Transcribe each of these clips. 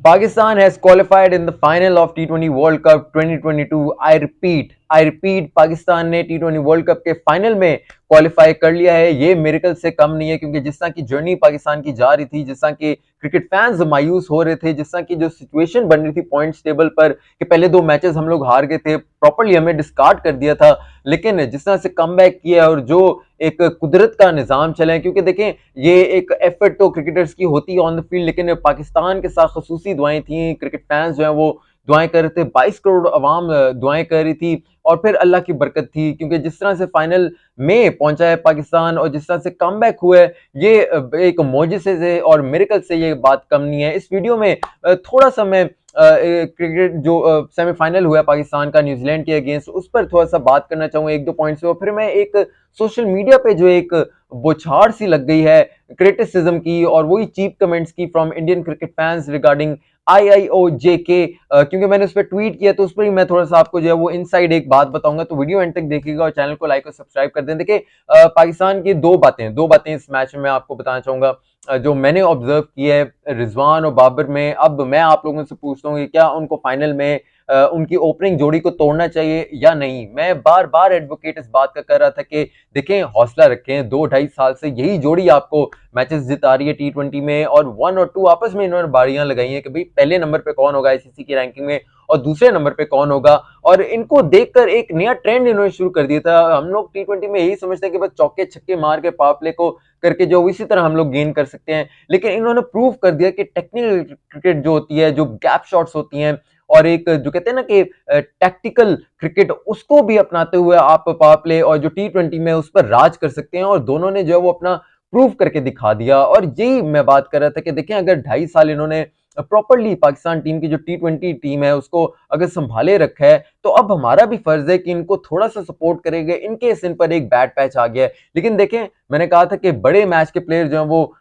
Pakistan has qualified in the final of T20 World Cup 2022. I repeat, Pakistan ने T20 world cup के final में qualify कर लिया है। ये मिरेकल से कम नहीं है, क्योंकि जिस तरह की जर्नी पाकिस्तान की जा रही थी, जिस तरह के क्रिकेट फैंस मायूस हो रहे थे, जिस तरह की जो सिचुएशन बन रही थी पॉइंट्स टेबल पर कि पहले दो मैचेस हम लोग हार गए थे, प्रॉपर्ली हमें डिस्कार्ड कर दिया था, लेकिन जिस तरह से कमबैक किया और जो एक कुदरत का निजाम चला है, क्योंकि देखें ये एक एफर्ट तो क्रिकेटर्स की होती है ऑन द फील्ड, लेकिन पाकिस्तान के साथ खसूसी दुआएं थी, क्रिकेट फैंस जो है वो दुआएं कर रहे थे, 22 करोड़ अवाम दुआएं कर रही थी, और फिर अल्लाह की बरकत थी, क्योंकि जिस तरह से फाइनल में पहुंचा है पाकिस्तान और जिस तरह से कमबैक हुआ है, ये एक मौजिज़े से और मिरेकल से ये बात कम नहीं है। इस वीडियो में थोड़ा सा मैं क्रिकेट जो सेमीफाइनल हुआ है पाकिस्तान का न्यूजीलैंड के अगेंस्ट, उस पर थोड़ा सा बात करना चाहूंगा एक दो पॉइंट्स पे, और फिर मैं एक सोशल मीडिया पे जो एक बौछार सी लग गई है क्रिटिसिज्म की और वही चीप कमेंट्स की from Indian cricket fans regarding IIOJK, क्योंकि मैंने उस पर ट्वीट किया, तो उस पर ही मैं थोड़ा सा आपको जो है वो इनसाइड एक बात बताऊंगा, तो वीडियो एंड तक देखिएगा और चैनल को लाइक और सब्सक्राइब कर दें। देखिए पाकिस्तान की दो बातें इस मैच में मैं आपको बताना चाहूंगा जो मैंने ऑब्जर्व किया है रिजवान और बाबर में। अब मैं आप लोगों से पूछता हूँ कि क्या उनको फाइनल में उनकी ओपनिंग जोड़ी को तोड़ना चाहिए या नहीं। मैं बार बार एडवोकेट इस बात का कर रहा था कि देखें, हौसला रखें, 2-2.5 साल से यही जोड़ी आपको मैचेस जिता रही है T20 में, और 1 और 2 आपस में इन्होंने बारियां लगाई हैं कि भाई पहले नंबर पे कौन होगा ICC की रैंकिंग में और दूसरे नंबर पे कौन होगा, और इनको देखकर एक नया ट्रेंड इन्होंने शुरू कर दिया था। हम लोग T20 में यही समझते हैं कि बस चौके छक्के मार के पावर प्ले को करके जो इसी तरह हम लोग गेन कर सकते हैं, लेकिन इन्होंने प्रूव कर दिया कि टेक्निकल क्रिकेट जो होती है, जो गैप शॉट्स होती हैं, और एक जो कहते हैं ना कि टैक्टिकल क्रिकेट, उसको भी अपनाते हुए आप पावर प्ले और जो T20 में उस पर राज कर सकते हैं, और दोनों ने जो है वो अपना प्रूव करके दिखा दिया। और यही मैं बात कर रहा था कि देखें, अगर 2.5 साल इन्होंने प्रॉपरली पाकिस्तान टीम की जो T20 टीम है उसको अगर संभाले रखा है, तो अब हमारा भी फर्ज है कि इनको थोड़ा सा सपोर्ट करेंगे इनकेस इन पर एक बैड पैच आ गया है। लेकिन देखें, मैंने कहा था कि बड़े मैच के प्लेयर जो है वो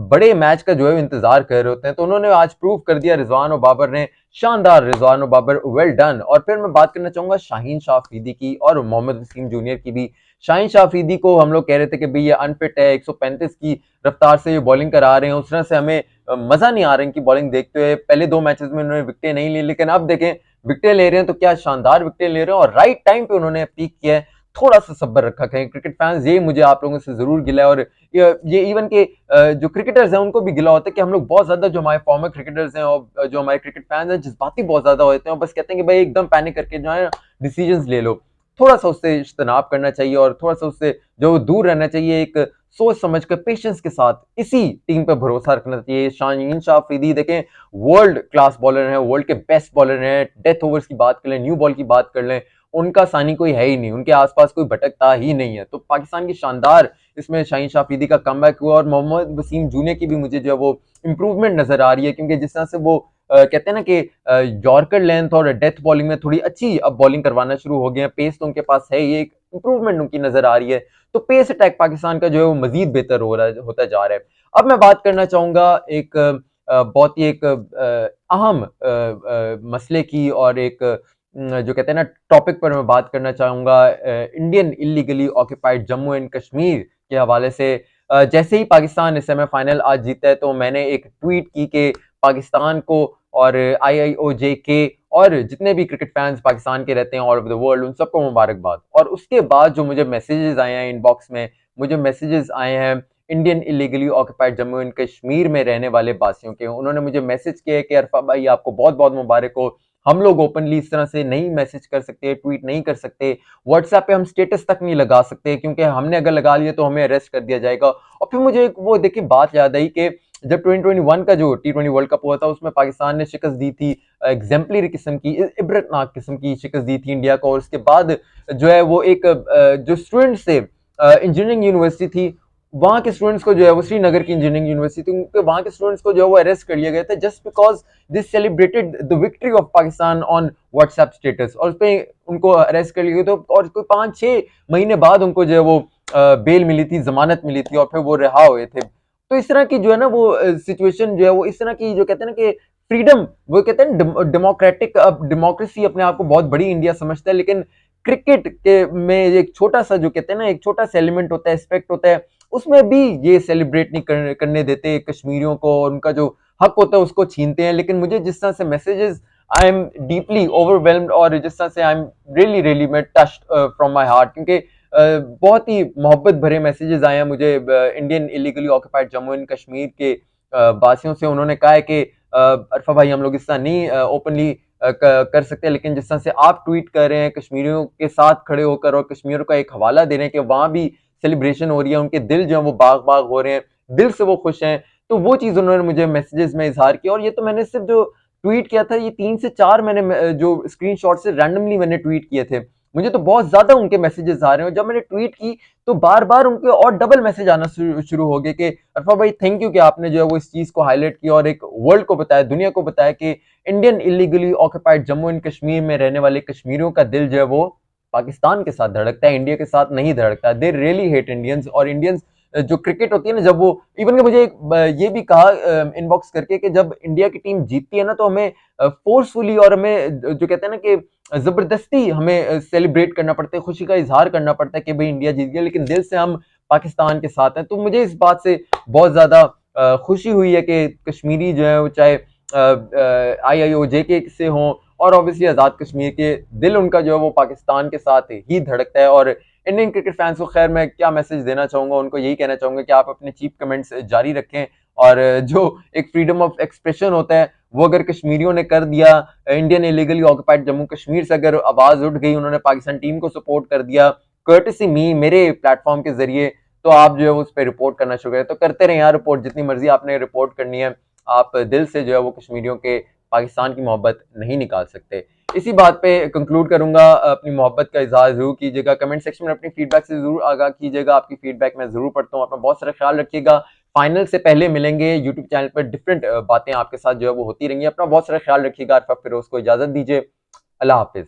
बड़े मैच का जो है इंतजार कर रहे होते हैं, तो उन्होंने आज प्रूव कर दिया रिजवान और बाबर ने। शानदार रिजवान और बाबर, वेल डन। और फिर मैं बात करना चाहूंगा शाहीन शाह अफरीदी की और मोहम्मद वसीम जूनियर की भी। शाहीन शाह अफरीदी को हम लोग कह रहे थे कि भाई ये अनफिट है, 135 की रफ्तार से ये बॉलिंग करा रहे हैं, उस तरह से हमें मजा नहीं आ रहा इनकी बॉलिंग देखते हुए। पहले दो मैचेस में उन्होंने विकेटें नहीं ली, लेकिन अब देखें विकेटें ले रहे हैं, तो क्या शानदार विकेटें ले रहे हैं और राइट टाइम पे उन्होंने पीक किया है। थोड़ा सा सब्र रखा करें क्रिकेट फैंस, ये मुझे आप लोगों से जरूर गिला है, और ये इवन के जो क्रिकेटर्स हैं उनको भी गिला होता है कि हम लोग बहुत ज्यादा, जो हमारे फॉर्मर क्रिकेटर्स हैं और जो हमारे क्रिकेट फैंस हैं, जज्बाती बहुत ज्यादा होते हैं और बस कहते हैं कि भाई एकदम पैनिक करके जो है डिसीजंस ले लो। थोड़ा सा उससे इज्तनाब करना चाहिए और थोड़ा सा उससे जो दूर रहना चाहिए, एक सोच समझ कर पेशेंस के साथ इसी टीम पर भरोसा रखना चाहिए। शाहीन शाह अफरीदी देखें, वर्ल्ड क्लास बॉलर हैं, वर्ल्ड के बेस्ट बॉलर हैं। डेथ ओवर्स की बात कर लें, न्यू बॉल की बात कर लें, उनका सानी कोई है ही नहीं, उनके आसपास कोई भटकता ही नहीं है। तो पाकिस्तान की शानदार इसमें शाहीन शाह अफरीदी का कमबैक हुआ, और मोहम्मद वसीम जूनियर की भी मुझे जो है वो इंप्रूवमेंट नजर आ रही है, क्योंकि जिस तरह से वो कहते हैं ना कि यॉर्कर लेंथ और डेथ बॉलिंग में थोड़ी अच्छी अब बॉलिंग करवाना शुरू हो गए हैं, पेस तो उनके पास है, ये एक इंप्रूवमेंट उनकी नजर आ रही है। तो पेस अटैक पाकिस्तान का जो है वो मजीद बेहतर हो रहा है, होता जा रहा है। अब मैं बात करना चाहूंगा एक बहुत ही एक अहम मसले की, और एक जो कहते हैं ना टॉपिक पर मैं बात करना चाहूंगा Indian illegally occupied Jammu and Kashmir के हवाले से। जैसे ही पाकिस्तान इस सेमीफाइनल आज जीता है, तो मैंने एक ट्वीट की कि पाकिस्तान को और IIOJK और जितने भी क्रिकेट फैंस पाकिस्तान के रहते हैं ऑल ओवर द वर्ल्ड, उन सबको मुबारकबाद। और उसके बाद जो मुझे मैसेजेस आए हैं इनबॉक्स में, मुझे मैसेजेस आए हैं Indian illegally occupied Jammu and Kashmir में रहने वाले बासियों के। उन्होंने मुझे मैसेज किया कि अरफा भाई आपको बहुत बहुत मुबारक हो, हम लोग ओपनली इस तरह से नहीं मैसेज कर सकते, ट्वीट नहीं कर सकते, व्हाट्सएप पे हम स्टेटस तक नहीं लगा सकते, क्योंकि हमने अगर लगा लिया तो हमें अरेस्ट कर दिया जाएगा। और फिर मुझे एक वो देखिए बात याद आई कि जब 2021 का जो T20 वर्ल्ड कप हुआ था, उसमें पाकिस्तान ने शिकस्त दी थी, एग्जाम्पलरी किस्म की, इबरतनाक किस्म की शिकस्त दी थी इंडिया को, और उसके बाद जो है वो एक जो स्टूडेंट्स थे, इंजीनियरिंग यूनिवर्सिटी थी, वहां के स्टूडेंट्स को जो है वो, श्रीनगर की इंजीनियरिंग यूनिवर्सिटी थी, वहां के स्टूडेंट्स को जो है वो अरेस्ट कर लिया गया था just because they celebrated the victory of Pakistan on WhatsApp status, और उस पर उनको अरेस्ट कर लिया गया। तो और कोई 5-6 महीने बाद उनको जो है वो बेल मिली थी, जमानत मिली थी, और फिर वो रिहा हुए थे। तो इस तरह की जो है ना वो सिचुएशन जो है वो, इस तरह की जो कहते हैं ना कि फ्रीडम, वो कहते हैं डेमोक्रेटिक, अब डेमोक्रेसी अपने आप को बहुत बड़ी इंडिया समझता है, लेकिन क्रिकेट के में एक छोटा सा जो कहते हैं ना, एक छोटा सा एलिमेंट होता है, एस्पेक्ट होता है, उसमें भी ये सेलिब्रेट नहीं करने देते कश्मीरियों को, उनका जो हक होता है उसको छीनते हैं। लेकिन मुझे जिस तरह से messages, I am deeply overwhelmed, और जिस तरह से आई एम रियली रियली मैं टच्ड फ्रॉम माय हार्ट, क्योंकि बहुत ही मोहब्बत भरे मैसेजेस आए हैं मुझे Indian illegally occupied Jammu and Kashmir के वासियों से। उन्होंने कहा है कि अरफा भाई, हम लोग इस तरह नहीं ओपनली कर सकते, लेकिन जिस तरह से आप ट्वीट कर रहे हैं कश्मीरियों के साथ खड़े होकर और कश्मीरियों का एक हवाला दे रहे हैं कि वहां भी सेलिब्रेशन हो रही है, उनके दिल जो है वो बाग बाग हो रहे हैं, दिल से वो खुश हैं, तो वो चीज उन्होंने मुझे मैसेजेस में इजहार किया। और ये तो मैंने सिर्फ जो ट्वीट किया था, ये 3 से 4 मैंने जो स्क्रीनशॉट से रैंडमली मैंने ट्वीट किए थे। मुझे तो बहुत ज्यादा उनके मैसेजेस आ रहे हैं, और जब मैंने ट्वीट की तो बार बार उनके और डबल मैसेज आना शुरू हो गए कि अरफा भाई थैंक यू कि आपने जो है वो इस चीज को हाईलाइट किया और एक वर्ल्ड को बताया, दुनिया को बताया कि Indian illegally occupied Jammu and Kashmir में रहने वाले कश्मीरियों का दिल जो है वो पाकिस्तान के साथ धड़कता है, इंडिया के साथ नहीं धड़कता। They really hate Indians. और इंडियंस जो क्रिकेट होती है ना, जब वो इवन के मुझे ये भी कहा इनबॉक्स करके कि जब इंडिया की टीम जीतती है ना, तो हमें फोर्सफुली और हमें जो कहते हैं ना कि जबरदस्ती हमें सेलिब्रेट करना पड़ता है, खुशी का इजहार करना पड़ता है कि भाई इंडिया जीत गया, लेकिन दिल से हम पाकिस्तान के साथ हैं। तो मुझे इस बात से बहुत ज्यादा खुशी हुई है कि कश्मीरी जो है वो चाहे IIOJ के से हों, और ऑब्वियसली आजाद कश्मीर के, दिल उनका जो है वो पाकिस्तान के साथ ही धड़कता है। और इंडियन क्रिकेट फैंस को खैर मैं क्या मैसेज देना चाहूंगा, उनको यही कहना चाहूंगा कि आप अपने चीप कमेंट्स जारी रखें, और जो एक फ्रीडम ऑफ एक्सप्रेशन होता है वो अगर कश्मीरियों ने कर दिया, Indian illegally occupied Jammu Kashmir से अगर आवाज उठ गई, उन्होंने पाकिस्तान टीम को सपोर्ट कर दिया कर्टसी मी मेरे प्लेटफॉर्म के जरिए, तो आप जो है उस पर रिपोर्ट करना शुरू करें। तो करते रहे यार रिपोर्ट, जितनी मर्जी आपने रिपोर्ट करनी है, आप दिल से जो है वो कश्मीरियों के पाकिस्तान की मोहब्बत नहीं निकाल सकते। इसी बात पे कंक्लूड करूंगा, अपनी मोहब्बत का इजहार जरूर कीजिएगा, कमेंट सेक्शन में अपनी फीडबैक से जरूर आगाह कीजिएगा, आपकी फीडबैक मैं जरूर पढ़ता हूँ। अपना बहुत सारा ख्याल रखिएगा। फाइनल से पहले मिलेंगे यूट्यूब चैनल पर, डिफरेंट बातें आपके साथ जो है वो होती रहेंगी। अपना बहुत सारा ख्याल रखिएगा। अरफा फिरोज को इजाजत दीजिए। अल्लाह हाफिज।